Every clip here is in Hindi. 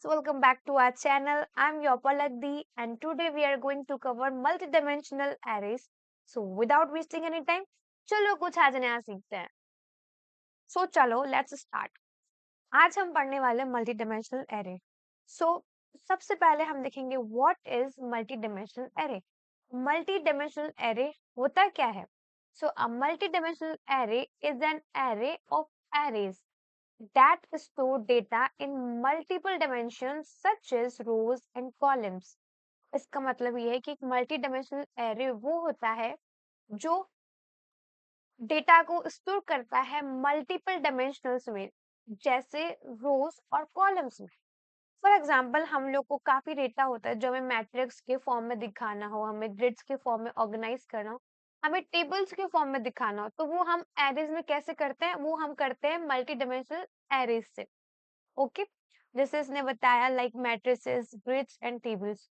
welcome back to our channel. I'm your Palakdi and today we are going to cover multidimensional arrays. So without wasting any time, चलो कुछ आज नया सीखते हैं. So चलो let's start. आज हम पढ़ने वाले multidimensional array. So सबसे पहले हम देखेंगे what is multidimensional array. Multidimensional array होता क्या है? So a multidimensional array is an array of arrays that store data in multiple dimensions such as rows and columns. इसका मतलब ये है कि एक मल्टी डायमेंशनल एरे वो होता है जो डेटा को स्टोर करता है मल्टीपल डायमेंशनल्स में, जैसे रोज और कॉलम्स में. फॉर एग्जाम्पल हम लोग को काफी डेटा होता है जो हमें मैट्रिक्स के फॉर्म में दिखाना हो, हमें ग्रिड्स के फॉर्म में ऑर्गेनाइज करना हो, हमें टेबल्स के फॉर्म में दिखाना हो, तो वो हम एरेज में कैसे करते हैं? वो हम करते हैं मल्टी डायमेंशनल एरेज से. ओके, जैसे इसने बताया like matrices, grids and tables.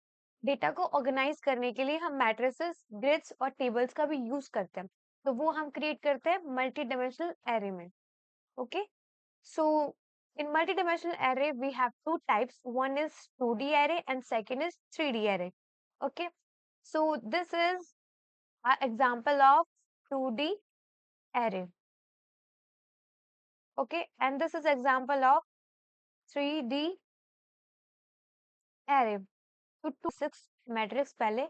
Data को ऑर्गेनाइज करने के लिए हम मैट्रिसेस, ग्रिड्स और टेबल्स का भी यूज करते हैं, तो वो हम क्रिएट करते हैं मल्टी डायमेंशनल एरे में. Okay, so in multi-dimensional array we have two types. One is 2D array and second is 3D array. Okay, so this is an example of 2D array. Okay, and this is example of 3D array. तो 2 6 मैट्रिक्स पहले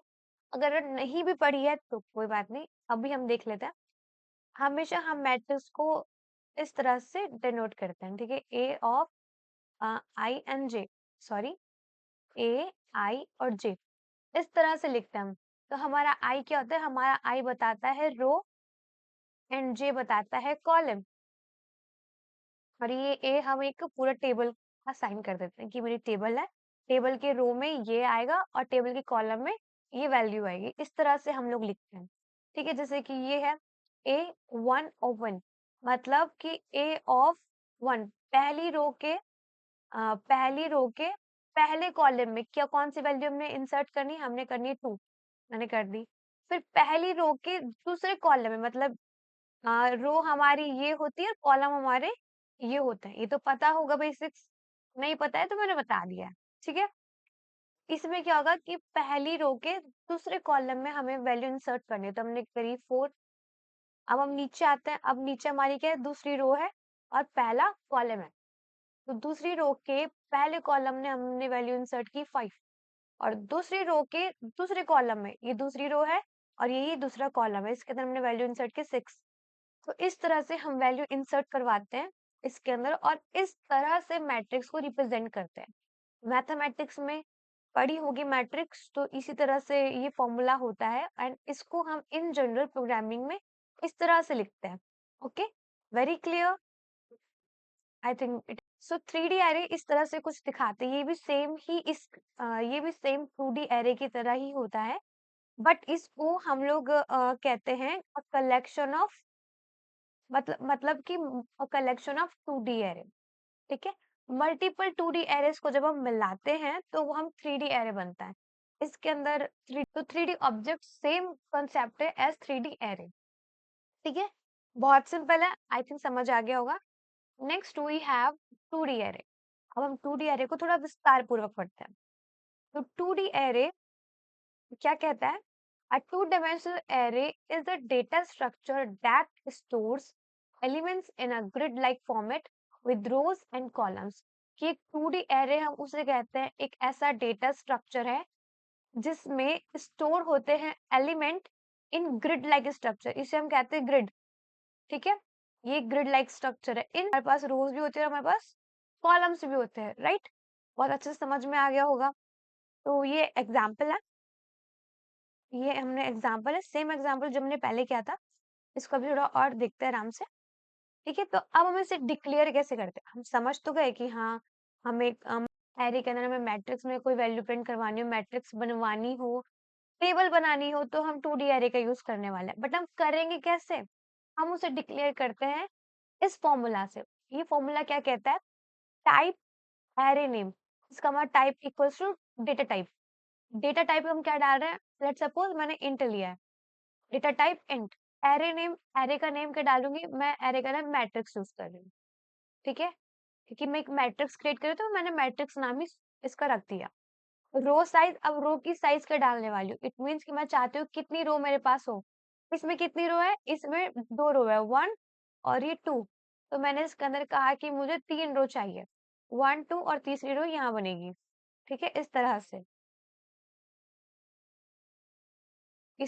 अगर नहीं भी पढ़ी है तो कोई बात नहीं, अभी हम देख लेते हैं. हमेशा हम मैट्रिक्स को इस तरह से डिनोट करते हैं, ठीक है. A of I and J, sorry, A I और जे, इस तरह से लिखते हैं हम. तो हमारा आई क्या होता है? हमारा आई बताता है रो एंड जे बताता है कॉलम. और ये ए हम एक पूरा टेबल असाइन कर देते हैं कि मेरी टेबल है, टेबल के रो में ये आएगा और टेबल के कॉलम में ये वैल्यू आएगी. इस तरह से हम लोग लिखते हैं, ठीक है. जैसे कि ये है ए 1 ऑफ 1, मतलब कि ए ऑफ 1 पहली रो के पहले कॉलम में क्या कौन सी वैल्यू हमने इंसर्ट करनी? हमने करनी है 2, मैंने कर दी. फिर पहली रो के दूसरे कॉलम में, मतलब रो हमारी ये होती है, कॉलम हमारे ये होते हैं. ये तो पता होगा बेसिक्स, नहीं पता है तो मैंने बता दिया है, ठीक है. इसमें क्या होगा कि पहली रो के दूसरे कॉलम में हमें वैल्यू इंसर्ट करनी है, तो हमने करी 4. अब हम नीचे आते हैं. अब नीचे हमारी क्या है? दूसरी रो है और पहला कॉलम है. तो दूसरी रो के पहले कॉलम में हमने वैल्यू इंसर्ट की 5, और दूसरी रो के दूसरे कॉलम में, ये दूसरी रो है और यही दूसरा कॉलम है, इसके अंदर हमने वैल्यू इंसर्ट की 6. तो इस तरह से हम वैल्यू इंसर्ट करवाते हैं इसके अंदर, और इस तरह से मैट्रिक्स को रिप्रेजेंट करते हैं. मैथमेटिक्स में पढ़ी होगी मैट्रिक्स, तो इसी तरह से ये फॉर्मूला होता है, एंड इसको हम इन जनरल प्रोग्रामिंग में इस तरह से लिखते हैं. Okay, very clear I think it. So 3D array इस तरह से कुछ दिखाते हैं. ये भी सेम 2D एरे की तरह ही होता है, बट इसको हम लोग कहते हैं कलेक्शन ऑफ, मतलब कि कलेक्शन ऑफ 2D एरे, ठीक है. मल्टीपल 2D एरेस को जब हम मिलाते हैं तो वो हम 3D एरे बनता है. इसके अंदर 3D ऑब्जेक्ट सेम कॉन्सेप्ट है एज 3D एरे, ठीक है. बहुत सिंपल है, आई थिंक समझ आ गया होगा. Next we have 2D array. अब हम 2D एरे को थोड़ा विस्तार पूर्वक पढ़ते हैं. तो 2D एरे क्या कहता है? A two-dimensional array is a data structure that stores elements in a grid-like format with rows and columns. कि एक 2D array हम उसे कहते हैं, एक ऐसा डेटा स्ट्रक्चर है जिसमें स्टोर होते हैं element in grid like structure. इसे हम कहते हैं ग्रिड, ठीक है. ये ग्रिड लाइक स्ट्रक्चर है. इन हमारे पास रोज भी होते हैं, हमारे पास कॉलम्स भी होते हैं, राइट. बहुत अच्छे से समझ में आ गया होगा. तो ये एग्जाम्पल है, ये हमने एग्जाम्पल है, सेम एग्जाम्पल जो हमने पहले किया था, इसको अभी थोड़ा और देखते हैं आराम से, ठीक है. तो अब हम इसे डिक्लेयर कैसे करते हैं? हम समझ तो गए कि हाँ, हमें एरे के अंदर हमें मैट्रिक्स में कोई वैल्यू प्रिंट करवानी हो, मैट्रिक्स बनवानी हो, टेबल बनानी हो, तो हम 2D एरे का यूज करने वाले हैं. बट हम करेंगे कैसे? हम उसे डिक्लेयर करते हैं इस फॉर्मूला से. ये फॉर्मूला क्या कहता है? Type array name. इसका मतलब type equals to data type. Data type हम क्या डाल रहे हैं? लेट्स सपोज मैंने इंट लिया है, data type int. Array name, array का नेम क्या डालूंगी मैं? एरे का नाम मैट्रिक्स यूज कर रही हूँ, ठीक है. क्योंकि मैं एक मैट्रिक्स क्रिएट कर रही हूँ, तो मैंने मैट्रिक्स नाम ही इसका रख दिया। रो साइज़, अब रो की साइज़ क्या डालने वाली हूँ, इट मीन्स कि मैं चाहती हूँ कितनी रो मेरे पास हो। इसमें कितनी रो है? इसमें 2 रो है, 1 और ये 2। तो मैंने इसके अंदर कहा कि मुझे 3 रो चाहिए। 1, 2 और तीसरी रो यहाँ बनेगी। ठीक है? इस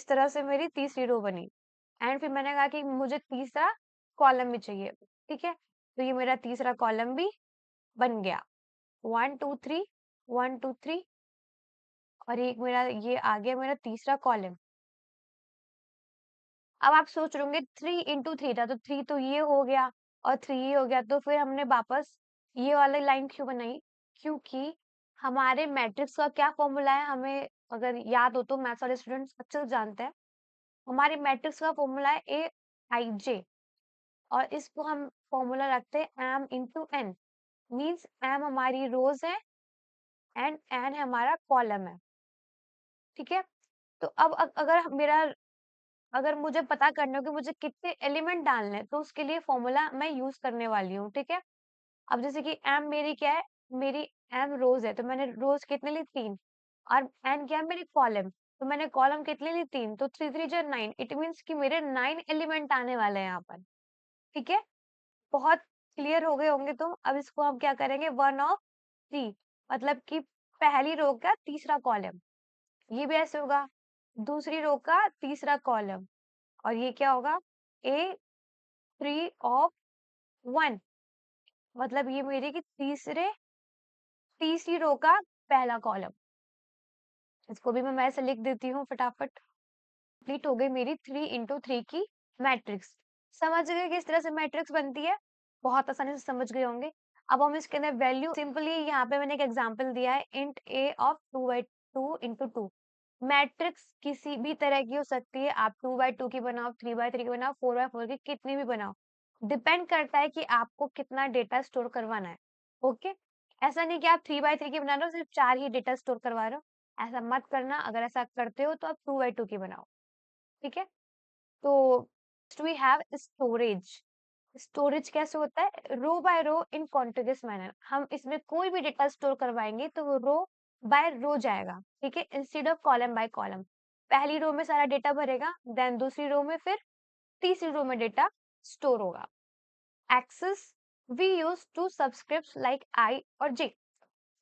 तरह से मेरी तीसरी रो बनी। एंड फिर मैंने कहा कि मुझे तीसरा कॉलम भी चाहिए। ठीक है? तो ये मेरा तीसरा कॉलम भी बन गया। 1, 2, 3, 1, 2, 3 और एक मेरा ये आ गया मेरा तीसरा कॉलम। अब आप सोच रहे होंगे 3 इंटू 3 था, तो 3 तो ये हो गया और 3 ये हो गया, तो फिर हमने वापस ये वाली लाइन क्यों बनाई? क्योंकि हमारे मैट्रिक्स का क्या फॉर्मूला है, हमें अगर याद हो तो मैथ्स वाले स्टूडेंट्स अच्छे से जानते हैं। हमारे मैट्रिक्स का फॉर्मूला है ए आई जे और इसको हम फॉर्मूला रखते हैं M into N. Means M हमारी रोज है एंड एन हमारा कॉलम है। ठीक है? तो अब अगर मुझे पता करना हो कि मुझे कितने एलिमेंट डालने हैं, तो उसके लिए फॉर्मूला मैं यूज करने वाली हूँ। ठीक है? अब जैसे कि एम मेरी क्या है? मेरी एम रोज है, तो मैंने रोज कितने ली? 3 और एन क्या है? मेरी कॉलम, तो मैंने कॉलम कितने ली? 3, तो 3 3 जा 9। इट मीन्स कि मेरे 9 एलिमेंट आने वाले हैं यहाँ पर। ठीक है? बहुत क्लियर हो गए होंगे। तो अब इसको हम क्या करेंगे? 1 ऑफ 3 मतलब कि पहली रो का तीसरा कॉलम, ये भी ऐसे होगा। दूसरी रो का तीसरा कॉलम और ये क्या होगा? ए 3 ऑफ 1 मतलब ये मेरी की तीसरी रो का पहला कॉलम। इसको भी मैं ऐसे लिख देती हूँ फटाफट। कंप्लीट हो गई मेरी 3 इंटू 3 की मैट्रिक्स। समझ गए किस तरह से मैट्रिक्स बनती है? बहुत आसानी से समझ गए होंगे। अब हम इसके अंदर वैल्यू सिंपली यहाँ पे मैंने एक एग्जांपल दिया है int A of 2/2 into 2। Matrix किसी भी तरह की हो सकती है। आप 2/2 की बनाओ, 3/3 की बनाओ, 4/4 की कितनी भी बनाओ। डिपेंड करता है कि आपको कितना डेटा स्टोर करवाना है। ओके? ऐसा नहीं कि आप 3/3 की बना रहे हो, सिर्फ 4 ही डेटा स्टोर करवा रहे हो। ऐसा मत करना। अगर ऐसा करते हो तो आप 2/2 की बनाओ। ठीक है? तो वी हैव स्टोरेज। स्टोरेज कैसे होता है? रो बाय रो इन कॉन्टिग्यूअस मैनर। हम इसमें कोई भी डेटा स्टोर करवाएंगे तो वो रो बाय रो जाएगा। ठीक है? Instead of column by column. पहली रो में सारा डेटा भरेगा, देन दूसरी रो में, फिर तीसरी रो में डेटा स्टोर होगा। Access we use to subscripts like i और जे।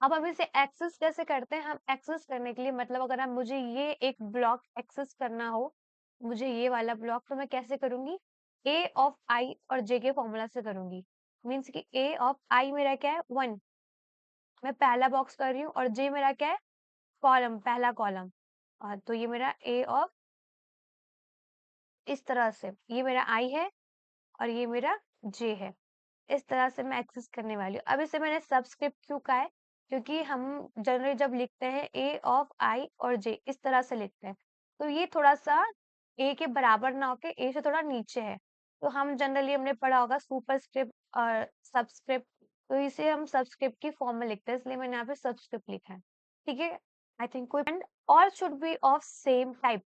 अब हम इसे एक्सेस कैसे करते हैं? हम एक्सेस करने के लिए मतलब अगर आप मुझे ये एक ब्लॉक एक्सेस करना हो, मुझे ये वाला ब्लॉक, तो मैं कैसे करूंगी? ए ऑफ आई और जे के फॉर्मूला से करूंगी। मीन्स कि ए ऑफ आई मेरा क्या है? 1, मैं पहला बॉक्स कर रही हूँ और जे मेरा क्या है? कॉलम, पहला कॉलम। तो ये मेरा ए ऑफ इस तरह से, ये मेरा आई है और ये मेरा जे है। इस तरह से मैं एक्सेस करने वाली हूँ। अब इसे मैंने सबस्क्रिप्ट क्यों कहा है? क्योंकि हम जनरली जब लिखते हैं ए ऑफ आई और जे इस तरह से लिखते हैं, तो ये थोड़ा-सा ए के बराबर ना होके ए से थोड़ा नीचे है। तो हम जनरली हमने पढ़ा होगा सुपरस्क्रिप्ट और सबस्क्रिप्ट, तो इसे हम सबस्क्रिप्ट की फॉर्म में लिखते हैं, इसलिए मैंने यहाँ पे सबस्क्रिप्ट लिखा है। ठीक है? आई थिंक कोई and all should be of same type.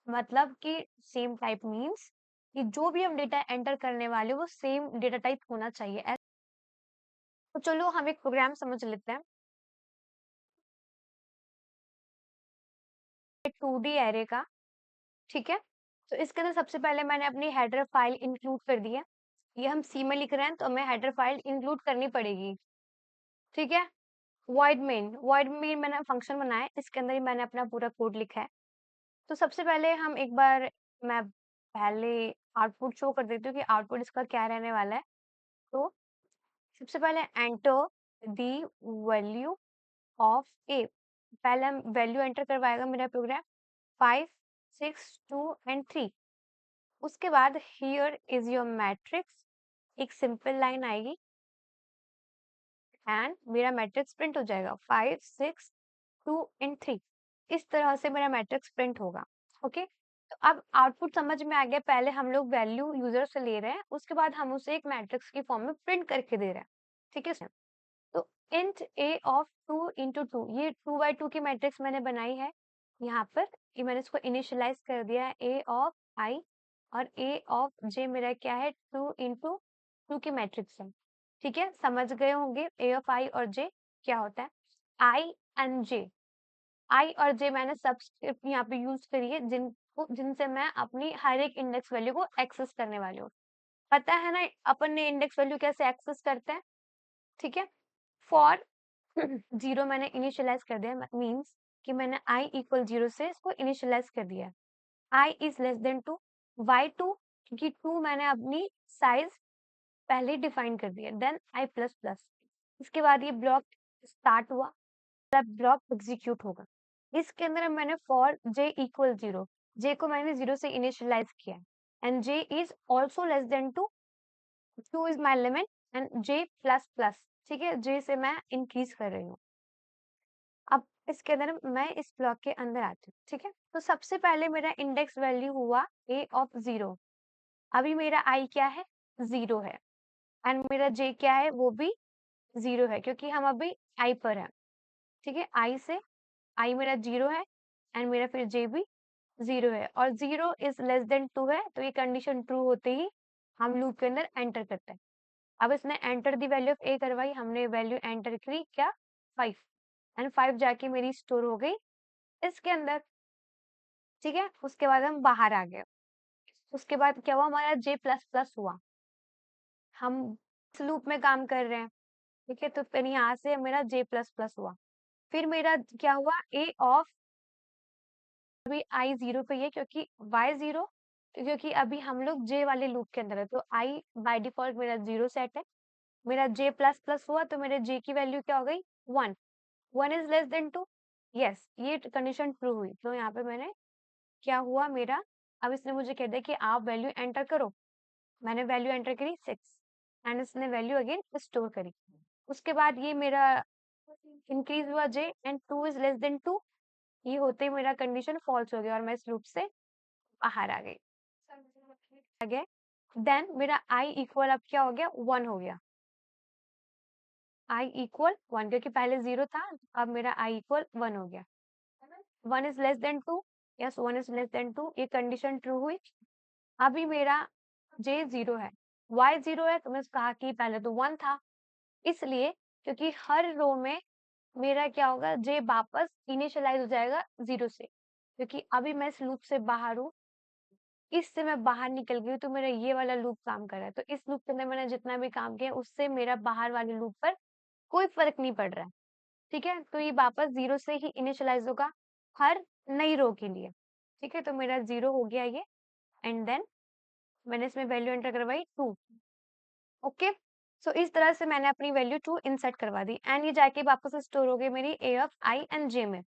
मतलब कि सेम टाइप मीन्स कि जो भी हम डेटा एंटर करने वाले वो सेम डेटा टाइप होना चाहिए। तो चलो हम एक प्रोग्राम समझ लेते हैं। 2D एरे का। ठीक है? तो इसके अंदर सबसे पहले मैंने अपनी हेडर फाइल इंक्लूड कर दी है। ये हम सी में लिख रहे हैं तो हमें हेडर फाइल इंक्लूड करनी पड़ेगी। ठीक है? वॉइड मेन मैंने फंक्शन बनाया है, इसके अंदर ही मैंने अपना पूरा कोड लिखा है। तो सबसे पहले हम एक बार मैं पहले आउटपुट शो कर देती हूँ कि आउटपुट इसका क्या रहने वाला है। तो सबसे पहले एंटर द वैल्यू ऑफ ए। पहले हम वैल्यू एंटर करवाएगा मेरा प्रोग्राम 5, 6, 2 एंड 3। उसके बाद हियर इज योर मैट्रिक्स, एक सिंपल लाइन आएगी एंड मेरा मैट्रिक्स प्रिंट हो जाएगा 5, 6, 2 एंड 3। इस तरह से मेरा मैट्रिक्स प्रिंट होगा। ओके? तो अब आउटपुट समझ में आ गया। पहले हम लोग वैल्यू यूजर से ले रहे हैं, उसके बाद हम उसे एक मैट्रिक्स की फॉर्म में प्रिंट करके दे रहे हैं। ठीक है? तो इंट ए ऑफ 2 इंटू 2, ये 2/2 की मैट्रिक्स मैंने बनाई है यहाँ पर। ये मैंने इसको इनिशियलाइज कर दिया है ए ऑफ आई और ए ऑफ जे मेरा क्या है? 2 इंटू 2 की मैट्रिक्स है। ठीक है? समझ गए होंगे ए ऑफ आई और जे क्या होता है। आई एंड जे। आई और जे मैंने सब्सक्रिप्ट यहाँ पे यूज करी है जिनसे मैं अपनी हर एक इंडेक्स वैल्यू को एक्सेस करने वाली हूँ। पता है ना अपन ने इंडेक्स वैल्यू कैसे एक्सेस करते हैं, ठीक है। फॉर 0 मैंने इनिशियलाइज कर दिया, मीन्स कि मैंने i इक्वल 0 से इसको इनिशियलाइज कर दिया। i is less than 2, y 2, क्योंकि 2 मैंने अपनी साइज पहले डिफाइन कर दिया। देन i प्लस प्लस, इसके बाद ये ब्लॉक स्टार्ट हुआ, तब ब्लॉक एग्जीक्यूट होगा। इसके अंदर मैंने फॉर j इक्वल 0, j को मैंने 0 से इनिशियलाइज किया and j is also less than 2, 2 is my limit and j plus plus, ठीक है, j से मैं इंक्रीज कर रही हूँ। अब इसके अंदर मैं इस ब्लॉक के अंदर आती हूँ, ठीक है। तो सबसे पहले मेरा इंडेक्स वैल्यू हुआ a ऑफ 0। अभी मेरा i क्या है, 0 है एंड मेरा j क्या है, वो भी 0 है, क्योंकि हम अभी i पर है, ठीक है। i से i मेरा 0 है एंड मेरा फिर j भी 0 है और 0 इज लेस देन 2 है, तो ये कंडीशन ट्रू होते ही हम लूप के अंदर एंटर करते हैं। अब इसने enter the value of a करवाई, हमने वैल्यू एंटर करी क्या, 5 एंड 5 जाके मेरी स्टोर हो गई इसके अंदर, ठीक है। उसके बाद हम बाहर आ गए। उसके बाद क्या हुआ, हमारा j प्लस प्लस हुआ, हम इस लूप में काम कर रहे हैं, ठीक है। तो फिर यहाँ से मेरा j प्लस प्लस हुआ, फिर मेरा क्या हुआ, a ऑफ, अभी i 0 पे ही है क्योंकि y 0, क्योंकि अभी हम लोग j वाले लूप के अंदर है, तो i बाय डिफॉल्ट मेरा 0 सेट है। मेरा j प्लस प्लस हुआ तो मेरे j की वैल्यू क्या हो गई, 1, 1 इज लेस देन 2, यस, ये कंडीशन ट्रू हुई। तो यहाँ पे मैंने क्या हुआ मेरा, अब इसने मुझे कह दिया कि आप वैल्यू एंटर करो, मैंने वैल्यू एंटर करी 6 एंड इसने वैल्यू अगेन स्टोर करी। उसके बाद ये मेरा इंक्रीज हुआ j and 2 is less than 2, ये होते ही मेरा कंडीशन फॉल्स हो गया और मैं इस लूप से बाहर आ गई। देन मेरा i इक्वल अब क्या हो गया, 1 हो गया, i इक्वल 1, क्योंकि पहले 0 था, अब मेरा i इक्वल 1 हो गया। 1 is less than 2, yes 1 is less than 2, ये कंडीशन ट्रू हुई। अभी मेरा j 0 है, y 0 है, तो मैं कहा कि पहले तो 1 था, इसलिए क्योंकि हर रो में मेरा क्या होगा, j वापस इनिशियलाइज हो जाएगा 0 से, क्योंकि अभी मैं इस लूप से बाहर हूँ, इससे मैं बाहर निकल गई हूँ, तो मेरा ये वाला लूप काम कर रहा है। तो इस लूप के अंदर मैंने जितना भी काम किया उससे मेरा बाहर वाले लूप पर कोई फर्क नहीं पड़ रहा है, ठीक है। तो ये वापस 0 से ही इनिशियलाइज होगा हर नई रो के लिए, ठीक है। तो मेरा 0 हो गया ये एंड देन मैंने इसमें वैल्यू एंटर करवाई 2, ओके। सो इस तरह से मैंने अपनी वैल्यू 2 इंसर्ट करवा दी एंड ये जाके वापस स्टोर हो गई मेरी a of i and j में।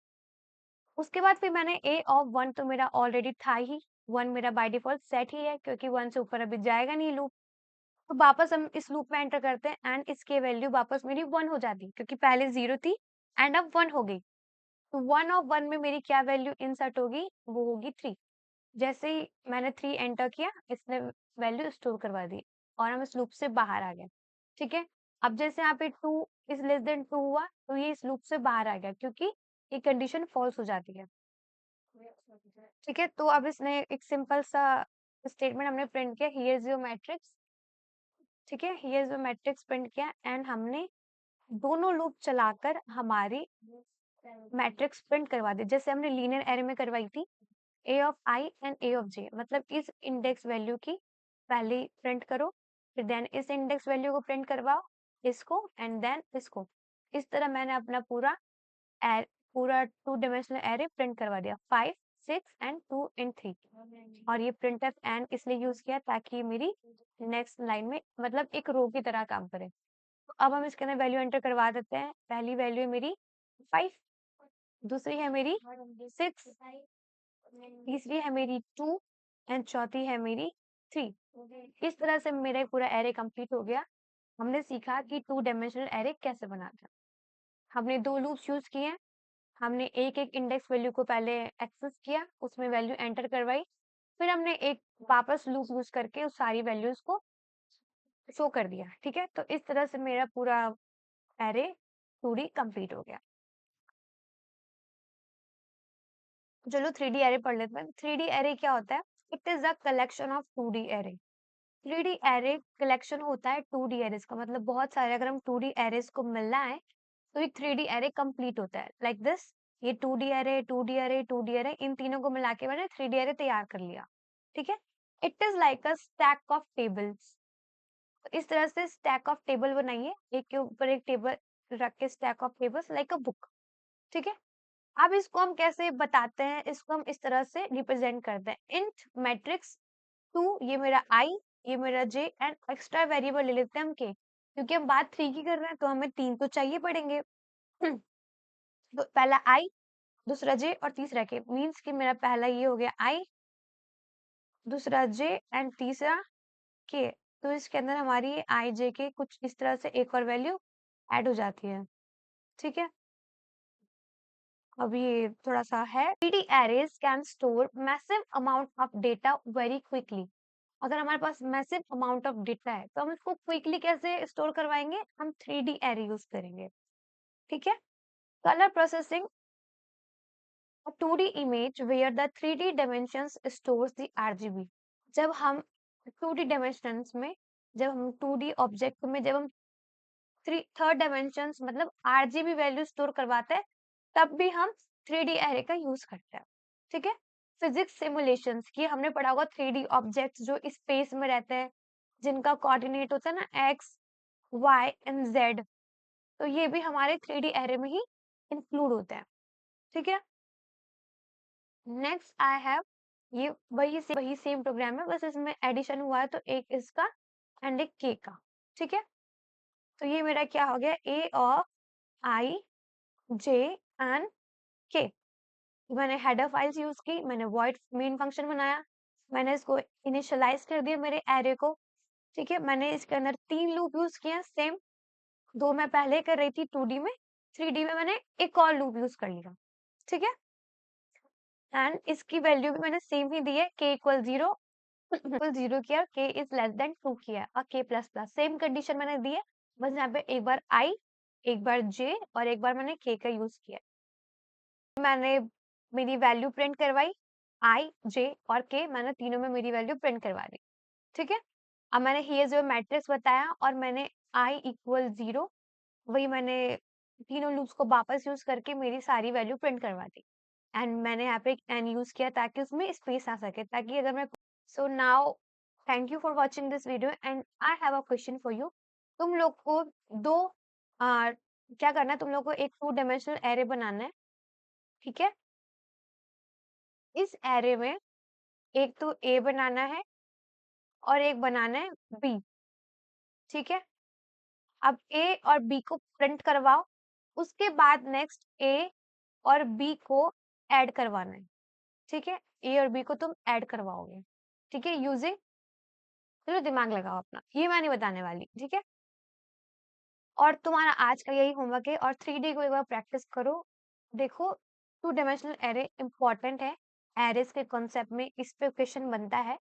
उसके बाद फिर मैंने a ऑफ 1 तो मेरा ऑलरेडी था ही, 1 मेरा बाय डिफॉल्ट सेट ही है, क्योंकि 1 से ऊपर अभी जाएगा नहीं लूप। तो वापस हम इस लूप में एंटर करते हैं एंड इसकी वैल्यू वापस मेरी 1 हो जाती है, क्योंकि पहले 0 थी एंड अब 1 हो गई। तो 1 ऑफ 1 में मेरी क्या वैल्यू इंसर्ट होगी, वो होगी 3। जैसे ही मैंने 3 एंटर किया, इसने वैल्यू स्टोर करवा दी और हम इस लूप से बाहर आ गए, ठीक है। अब जैसे यहाँ पे 2 इज लेस देन 2 हुआ, तो ये इस लूप से बाहर आ गया, क्योंकि ये कंडीशन फॉल्स हो जाती है, ठीक है। तो अब इसने एक सिंपल सा स्टेटमेंट हमने प्रिंट किया, हियर इज योर मैट्रिक्स, ठीक है, here is your matrix print किया एंड हमने दोनों लूप चलाकर हमारी मैट्रिक्स प्रिंट करवा दी, जैसे हमने लीनियर एरे में करवाई थी, a of i and a of j, मतलब इस इंडेक्स वैल्यू की पहले प्रिंट करो, फिर देन इस इंडेक्स वैल्यू को प्रिंट करवाओ, इसको एंड देन इसको। इस तरह मैंने अपना पूरा 2 डायमेंशनल एरे प्रिंट करवा दिया, 5 6 एंड 2 एंड 3। और ये प्रिंटफ एंड इसलिए यूज किया ताकि ये मेरी नेक्स्ट लाइन में मतलब एक रो की तरह काम करे। तो अब हम इसके अंदर वैल्यू एंटर करवा देते हैं। पहली वैल्यू है मेरी 5, दूसरी है मेरी 6, तीसरी है मेरी 2 एंड चौथी है मेरी 3। इस तरह से मेरा पूरा एरे कंप्लीट हो गया। हमने सीखा कि 2 डायमेंशनल एरे कैसे बनाते हैं। हमने 2 लूप्स यूज किए हैं। हमने एक-एक इंडेक्स वैल्यू को पहले एक्सेस किया, उसमें वैल्यू एंटर करवाई, फिर हमने एक वापस लूप यूज करके उस सारी वैल्यूज को शो कर दिया, ठीक है। तो इस तरह से मेरा पूरा एरे 2D कंप्लीट हो गया। चलो 3D एरे पढ़ लेते हैं। 3D एरे क्या होता है? It is a collection of 2D array. 3D array collection होता है 2D एरेस का, मतलब बहुत सारे अगर हम 2D एरेस को मिलना है तो एक 3D एरे कंप्लीट होता है लाइक दिस। ये 2D array, 2D array, 2D array, इन तीनों को मिला के मैंने 3D एरे तैयार कर लिया। ठीक है? It is like a stack of tables. इस तरह से स्टैक ऑफ टेबल बनाइए, एक के ऊपर एक टेबल रख के stack of tables like a book. ठीक है? अब इसको हम कैसे बताते हैं, इसको हम इस तरह से रिप्रेजेंट करते हैं, इंट मैट्रिक्स 2, ये मेरा आई, ये मेरा जे, एंड एक्स्ट्रा वेरिएबल ले लेते हैं हम के, क्योंकि हम बात 3 की कर रहे हैं तो हमें 3 तो चाहिए पड़ेंगे। तो पहला आई, दूसरा जे और तीसरा के, मीन्स कि मेरा पहला ये हो गया आई, दूसरा जे एंड तीसरा के। तो इसके अंदर हमारी आई जे के कुछ इस तरह से एक और वैल्यू ऐड हो जाती है। ठीक है? अभी ये थोड़ा सा है, 3D arrays can store massive amount of data very quickly। अगर हमारे पास मैसिव अमाउंट ऑफ डेटा है तो हम इसको क्विकली कैसे स्टोर करवाएंगे, हम 3D एरे यूज करेंगे। ठीक है? Colour processing, a 2D image where the 3D dimensions stores the RGB। जब हम 2D dimensions में, जब हम 2D ऑब्जेक्ट में, जब हम थर्ड डायमेंशन मतलब RGB वैल्यू स्टोर करवाते हैं, तब भी हम 3D एरे का यूज करते हैं। ठीक है? फिजिक्स सिमुलेशंस की हमने पढ़ा होगा, 3D ऑब्जेक्ट्स जो स्पेस में रहते हैं, जिनका कोऑर्डिनेट होता है ना एक्स, वाई एंड जेड, तो ये भी हमारे 3D एरे में ही इंक्लूड होते हैं। ठीक है? नेक्स्ट आई हैव, ये वही सेम प्रोग्राम है, बस इसमें एडिशन हुआ है, तो एक इसका एंड एक के का। ठीक है? तो ये मेरा क्या हो गया, ए ऑफ आई जे एंड के। मैंने हेडर फाइल्स यूज की, मैंने वॉइड मेन फंक्शन बनाया, मैंने इसको इनिशियलाइज कर दिया मेरे एरे को। ठीक है? मैंने इसके अंदर 3 लूप यूज किए सेम, 2 मैं पहले कर रही थी 2D में, 3D में मैंने एक और लूप यूज कर लिया। ठीक है? एंड इसकी वैल्यू भी मैंने सेम ही दी है, k इक्वल 0 इक्वल 0 किया, k इज लेस देन 2 किया, और k plus plus same condition मैंने दी है, बस यहाँ पे एक बार i, एक बार j और एक बार मैंने k का यूज किया। मैंने मेरी वैल्यू प्रिंट करवाई, i, j और k, मैंने तीनों में मेरी वैल्यू प्रिंट करवा दी। ठीक है? अब मैंने हियर जो मैट्रिक्स बताया और मैंने i इक्वल 0, वही मैंने तीनों लूप्स को वापस यूज करके मेरी सारी वैल्यू प्रिंट करवा दी। एंड मैंने यहाँ पे एक एन यूज किया ताकि उसमें स्पेस आ सके, ताकि अगर मैं, so now thank you for watching this video and I have a question for you. तुम लोग को दो क्या करना है, तुम लोग को एक 2 डायमेंशनल एरे बनाना है। ठीक है? इस एरे में एक तो ए बनाना है और एक बनाना है बी। ठीक है? अब ए और बी को प्रिंट करवाओ, उसके बाद नेक्स्ट ए और बी को ऐड करवाना है। ठीक है? ए और बी को तुम ऐड करवाओगे। ठीक है? यूजिंग, चलो दिमाग लगाओ अपना, ये मैं नहीं बताने वाली। ठीक है? और तुम्हारा आज का यही होमवर्क है, और 3D को एक बार प्रैक्टिस करो। देखो, 2 डायमेंशनल एरे इंपॉर्टेंट है, एरेस के कॉन्सेप्ट में इस पे क्वेश्चन बनता है।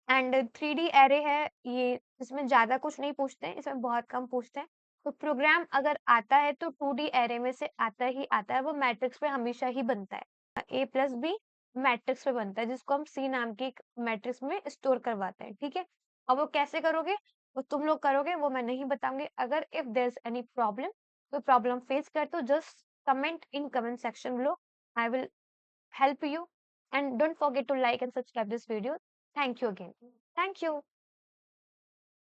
एंड 3D एरे है ये, इसमें ज्यादा कुछ नहीं पूछते हैं, इसमें बहुत कम पूछते हैं। तो प्रोग्राम अगर आता है तो 2D एरे में से आता ही आता है, वो मैट्रिक्स पे हमेशा ही बनता है, ए प्लस बी मैट्रिक्स पे बनता है, जिसको हम सी नाम की एक मैट्रिक्स में स्टोर करवाते हैं। ठीक है? अब वो कैसे करोगे, वो तुम लोग करोगे, वो मैं नहीं बताऊंगी। अगर if there is any problem, कोई प्रॉब्लम फेस कर, तो just comment in comment section below, I will help you, and don't forget to like and subscribe this video. Thank you again. Thank you.